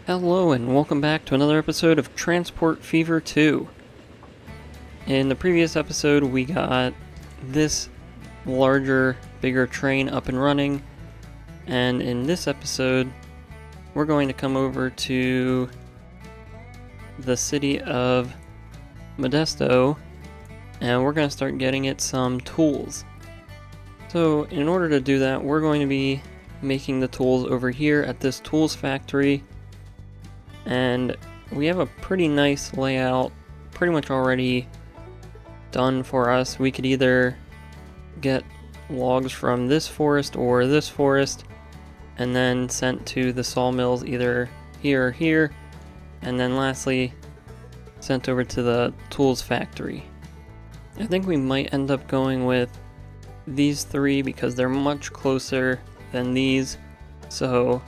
Hello and welcome back to another episode of Transport Fever 2. In the previous episode we got this larger, bigger train up and running, and in this episode we're going to come over to the city of Modesto and we're going to start getting it some tools. So in order to do that, we're going to be making the tools over here at this tools factory. And we have a pretty nice layout pretty much already done for us. We could either get logs from this forest or this forest and then sent to the sawmills either here or here, and then lastly sent over to the tools factory. I think we might end up going with these three because they're much closer than these, so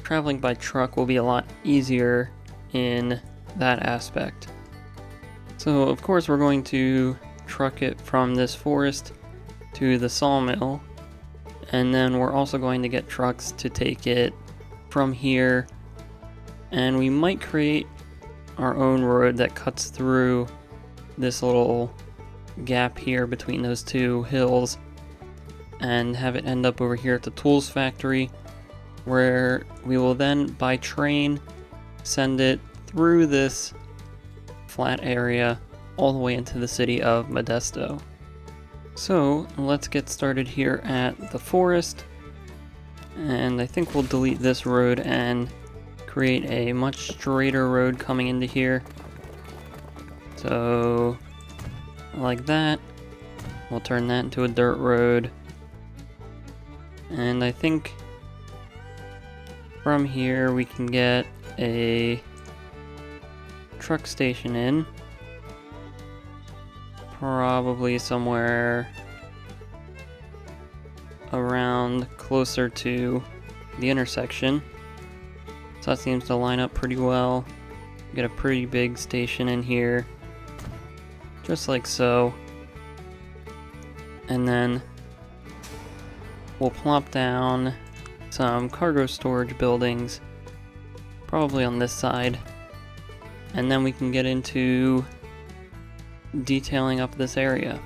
traveling by truck will be a lot easier in that aspect. So of course we're going to truck it from this forest to the sawmill, and then we're also going to get trucks to take it from here, and we might create our own road that cuts through this little gap here between those two hills and have it end up over here at the tools factory, where we will then by train send it through this flat area all the way into the city of Modesto. So let's get started here at the forest, and I think we'll delete this road and create a much straighter road coming into here. So like that. We'll turn that into a dirt road, and I think from here we can get a truck station in, probably somewhere around closer to the intersection. So that seems to line up pretty well. Get a pretty big station in here, just like so. And then we'll plop down some cargo storage buildings, probably on this side, and then we can get into detailing up this area.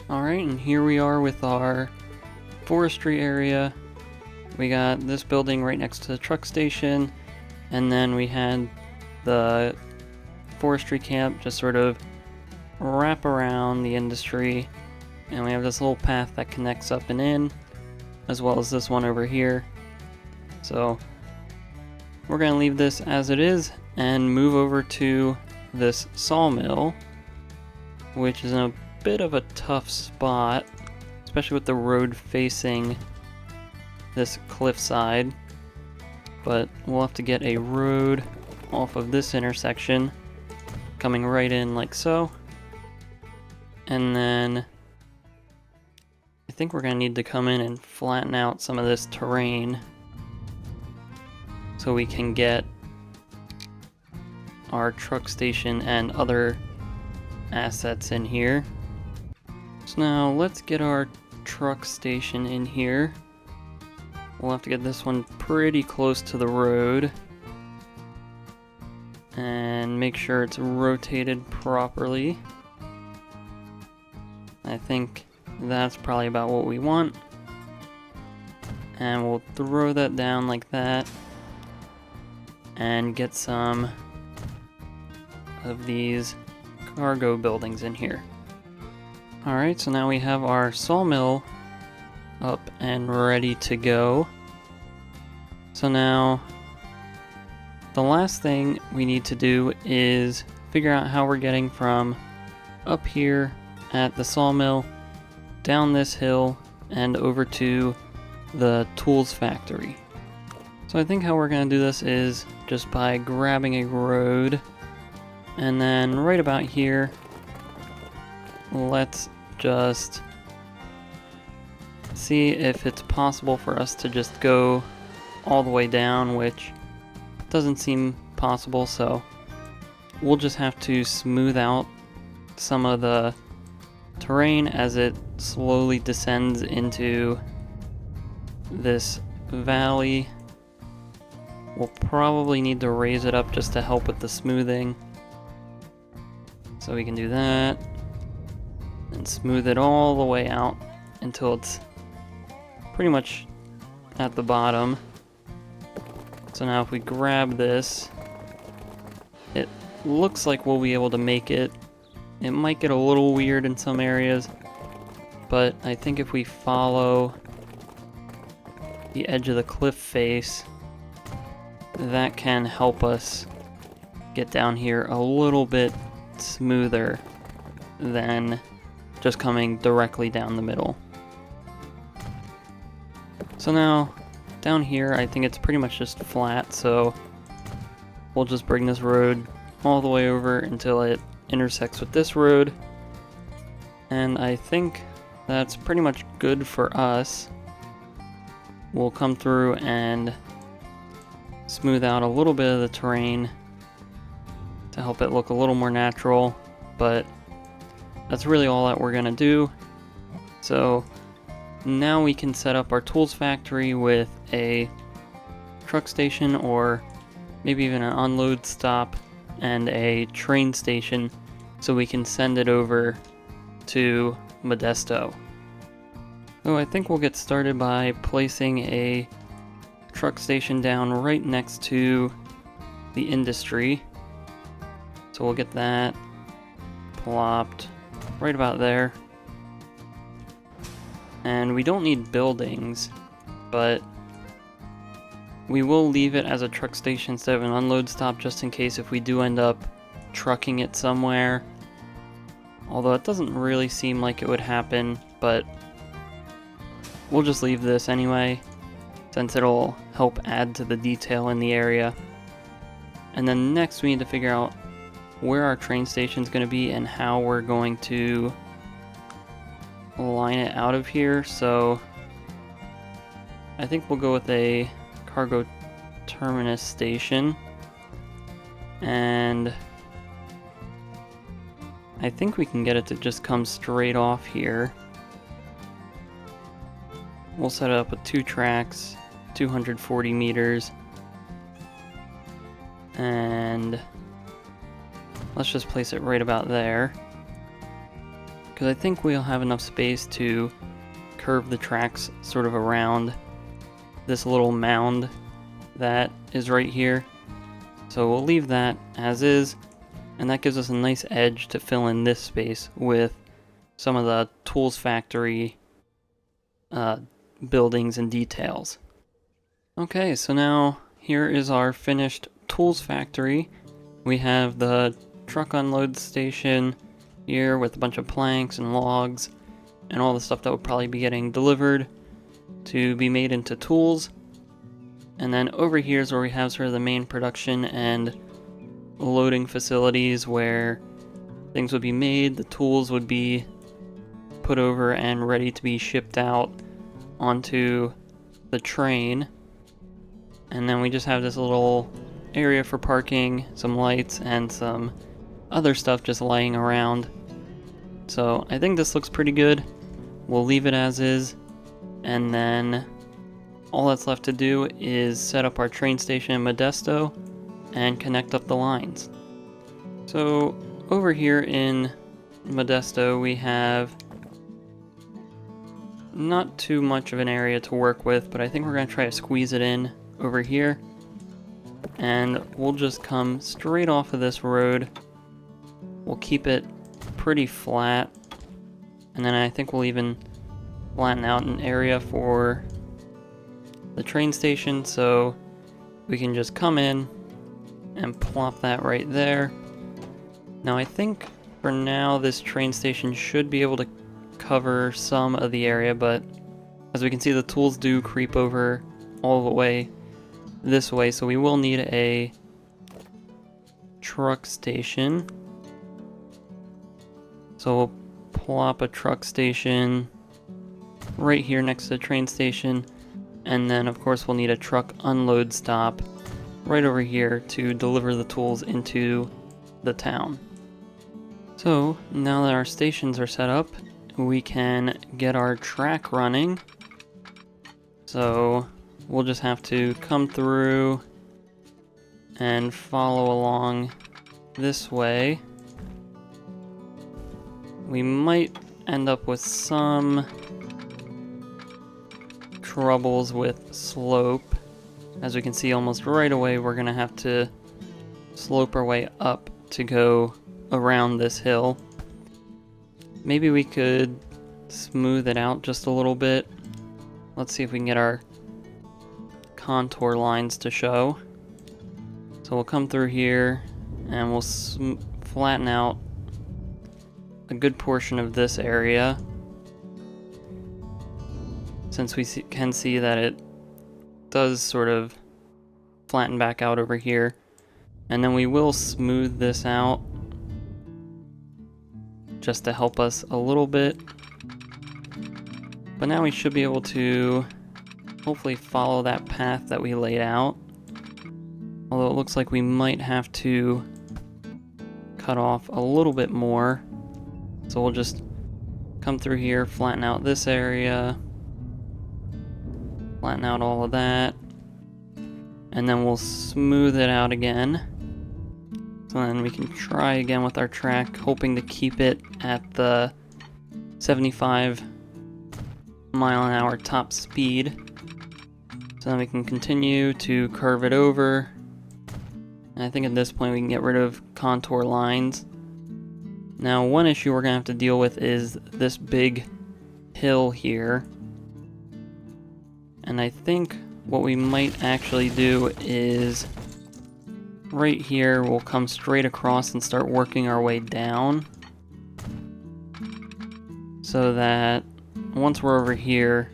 Alright, and here we are with our forestry area. We got this building right next to the truck station, and then we had the forestry camp just sort of wrap around the industry, and we have this little path that connects up and in, as well as this one over here. So we're going to leave this as it is and move over to this sawmill, which is in a bit of a tough spot, especially with the road facing this cliffside. But we'll have to get a road off of this intersection coming right in like so. And then I think we're going to need to come in and flatten out some of this terrain so we can get our truck station and other assets in here. So now let's get our truck station in here. We'll have to get this one pretty close to the road and make sure it's rotated properly. I think that's probably about what we want. And we'll throw that down like that and get some of these cargo buildings in here. Alright, so now we have our sawmill up and ready to go. So now the last thing we need to do is figure out how we're getting from up here at the sawmill down this hill and over to the tools factory. So I think how we're going to do this is just by grabbing a road, and then right about here let's just see if it's possible for us to just go all the way down, which doesn't seem possible, so we'll just have to smooth out some of the terrain as it slowly descends into this valley We'll probably need to raise it up just to help with the smoothing. So we can do that. And smooth it all the way out until it's pretty much at the bottom. So now if we grab this, it looks like we'll be able to make it. It might get a little weird in some areas, but I think if we follow the edge of the cliff face, that can help us get down here a little bit smoother than just coming directly down the middle. So now, down here, I think it's pretty much just flat, so we'll just bring this road all the way over until it intersects with this road. And I think that's pretty much good for us. We'll come through and smooth out a little bit of the terrain to help it look a little more natural, but that's really all that we're gonna do. So now we can set up our tools factory with a truck station, or maybe even an unload stop and a train station, so we can send it over to Modesto. So I think we'll get started by placing a truck station down right next to the industry. So we'll get that plopped right about there. And we don't need buildings, but we will leave it as a truck station instead of an unload stop, just in case if we do end up trucking it somewhere. Although it doesn't really seem like it would happen, but we'll just leave this anyway, since it'll help add to the detail in the area. And then next we need to figure out where our train station is going to be and how we're going to line it out of here. So I think we'll go with a cargo terminus station, and I think we can get it to just come straight off here. We'll set it up with 2 tracks, 240 meters, and let's just place it right about there, because I think we'll have enough space to curve the tracks sort of around this little mound that is right here. So we'll leave that as is, and that gives us a nice edge to fill in this space with some of the tools factory buildings and details. Okay, so now here is our finished tools factory. We have the truck unload station here with a bunch of planks and logs and all the stuff that would probably be getting delivered to be made into tools. And then over here is where we have sort of the main production and loading facilities where things would be made, the tools would be put over and ready to be shipped out onto the train. And then we just have this little area for parking, some lights, and some other stuff just lying around. So I think this looks pretty good. We'll leave it as is, and then all that's left to do is set up our train station in Modesto and connect up the lines. So over here in Modesto we have not too much of an area to work with, but I think we're going to try to squeeze it in over here, and we'll just come straight off of this road. We'll keep it pretty flat, and then I think we'll even flatten out an area for the train station, so we can just come in and plop that right there. Now I think for now this train station should be able to cover some of the area, but as we can see the tools do creep over all the way this way, so we will need a truck station. So we'll plop a truck station right here next to the train station, and then of course we'll need a truck unload stop right over here to deliver the tools into the town. So now that our stations are set up, we can get our track running. So we'll just have to come through and follow along this way. We might end up with some troubles with slope. As we can see almost right away, we're gonna have to slope our way up to go around this hill. Maybe we could smooth it out just a little bit. Let's see if we can get our contour lines to show. So we'll come through here and we'll flatten out a good portion of this area, since we can see that it does sort of flatten back out over here. And then we will smooth this out just to help us a little bit. But now we should be able to hopefully follow that path that we laid out. Although it looks like we might have to cut off a little bit more. So we'll just come through here, flatten out this area, flatten out all of that, and then we'll smooth it out again. So then we can try again with our track, hoping to keep it at the 75 mile an hour top speed. So then we can continue to curve it over. And I think at this point we can get rid of contour lines. Now, one issue we're going to have to deal with is this big hill here. And I think what we might actually do is right here we'll come straight across and start working our way down, so that once we're over here,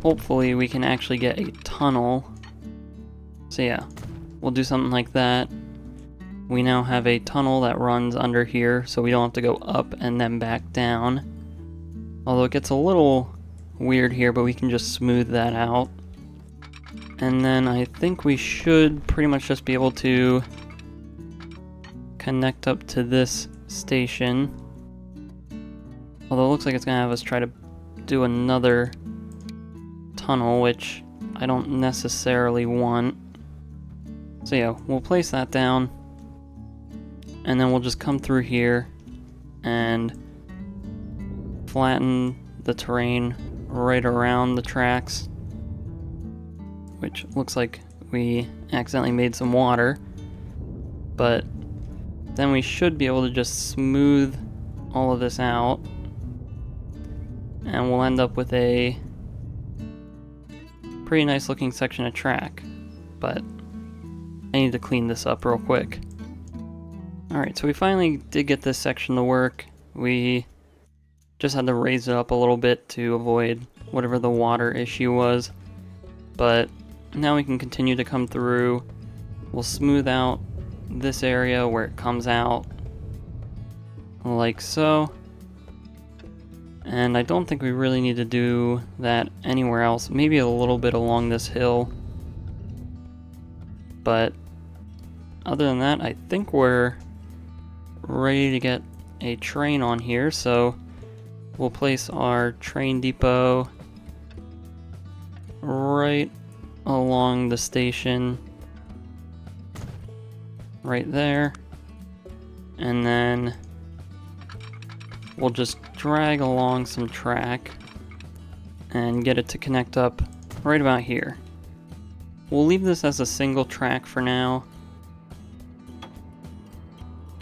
hopefully we can actually get a tunnel. So yeah, we'll do something like that. We now have a tunnel that runs under here, so we don't have to go up and then back down. Although it gets a little weird here, but we can just smooth that out. And then I think we should pretty much just be able to connect up to this station. Although it looks like it's going to have us try to do another tunnel, which I don't necessarily want. So yeah, we'll place that down. And then we'll just come through here and flatten the terrain right around the tracks, which looks like we accidentally made some water. But then we should be able to just smooth all of this out, and we'll end up with a pretty nice looking section of track. But I need to clean this up real quick. Alright, so we finally did get this section to work. We just had to raise it up a little bit to avoid whatever the water issue was. But now we can continue to come through. We'll smooth out this area where it comes out, like so. And I don't think we really need to do that anywhere else. Maybe a little bit along this hill. But other than that, I think we're ready to get a train on here. So we'll place our train depot right along the station, right there. And then we'll just drag along some track and get it to connect up right about here. We'll leave this as a single track for now,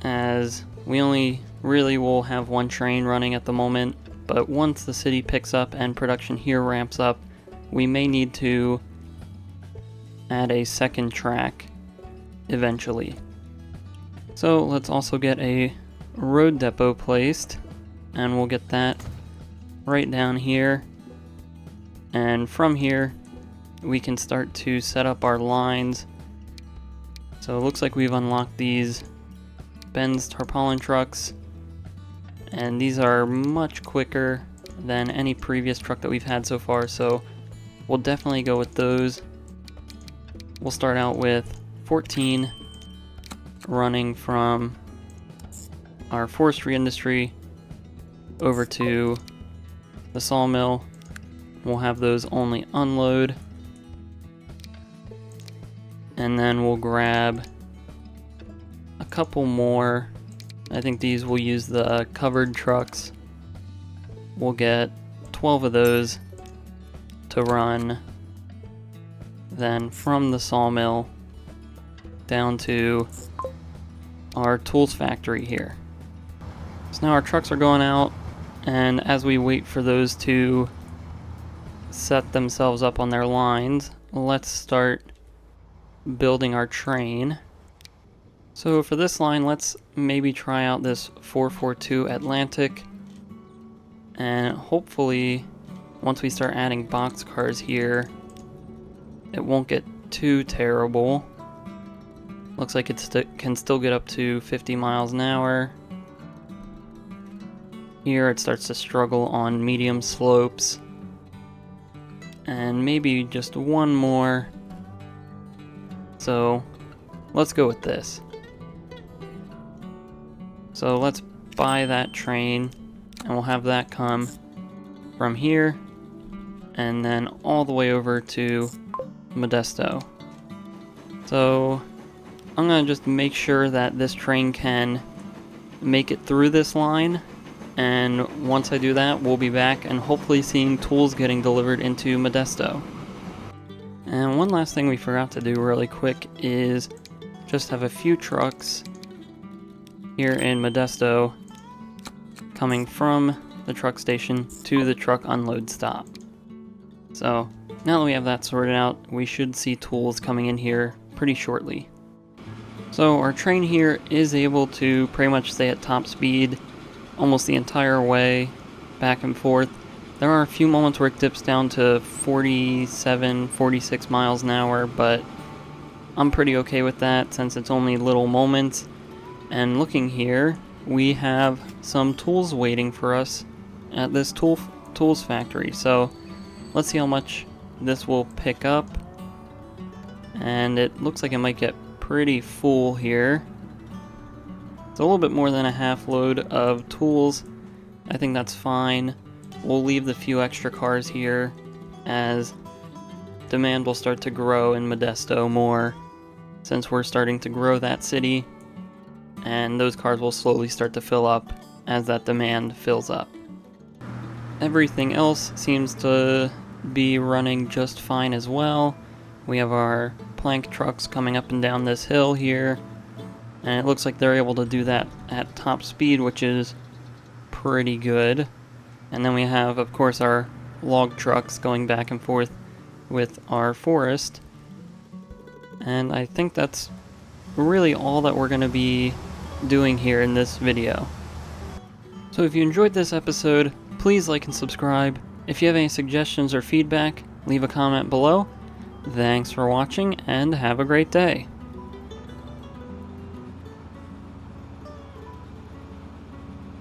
as we only really will have one train running at the moment. But once the city picks up and production here ramps up, we may need to add a second track eventually. So let's also get a road depot placed, and we'll get that right down here. And from here we can start to set up our lines. So it looks like we've unlocked these Benz tarpaulin trucks, and these are much quicker than any previous truck that we've had so far, so we'll definitely go with those. We'll start out with 14 running from our forestry industry over to the sawmill. We'll have those only unload. and then we'll grab a couple more. I think these will use the covered trucks. We'll get 12 of those to run then from the sawmill down to our tools factory here. So now our trucks are going out, and as we wait for those to set themselves up on their lines, let's start building our train. So for this line, let's maybe try out this 442 Atlantic, and hopefully once we start adding boxcars here, it won't get too terrible. Looks like it can still get up to 50 miles an hour. Here it starts to struggle on medium slopes. And maybe just one more. So let's go with this. So let's buy that train, and we'll have that come from here and then all the way over to Modesto. So I'm gonna just make sure that this train can make it through this line, and once I do that, we'll be back and hopefully seeing tools getting delivered into Modesto. And one last thing we forgot to do really quick is just have a few trucks here in Modesto coming from the truck station to the truck unload stop. So now that we have that sorted out, we should see tools coming in here pretty shortly. So our train here is able to pretty much stay at top speed almost the entire way, back and forth. There are a few moments where it dips down to 47, 46 miles an hour, but I'm pretty okay with that since it's only little moments. And looking here, we have some tools waiting for us at this tools factory. So let's see how much this will pick up. And it looks like it might get pretty full here. It's a little bit more than a half load of tools. I think that's fine. We'll leave the few extra cars here as demand will start to grow in Modesto more since we're starting to grow that city, and those cars will slowly start to fill up as that demand fills up. Everything else seems to be running just fine as well. We have our plank trucks coming up and down this hill here, and it looks like they're able to do that at top speed, which is pretty good. And then we have, of course, our log trucks going back and forth with our forest. And I think that's really all that we're going to be doing here in this video. So if you enjoyed this episode, please like and subscribe. If you have any suggestions or feedback, leave a comment below. Thanks for watching, and have a great day.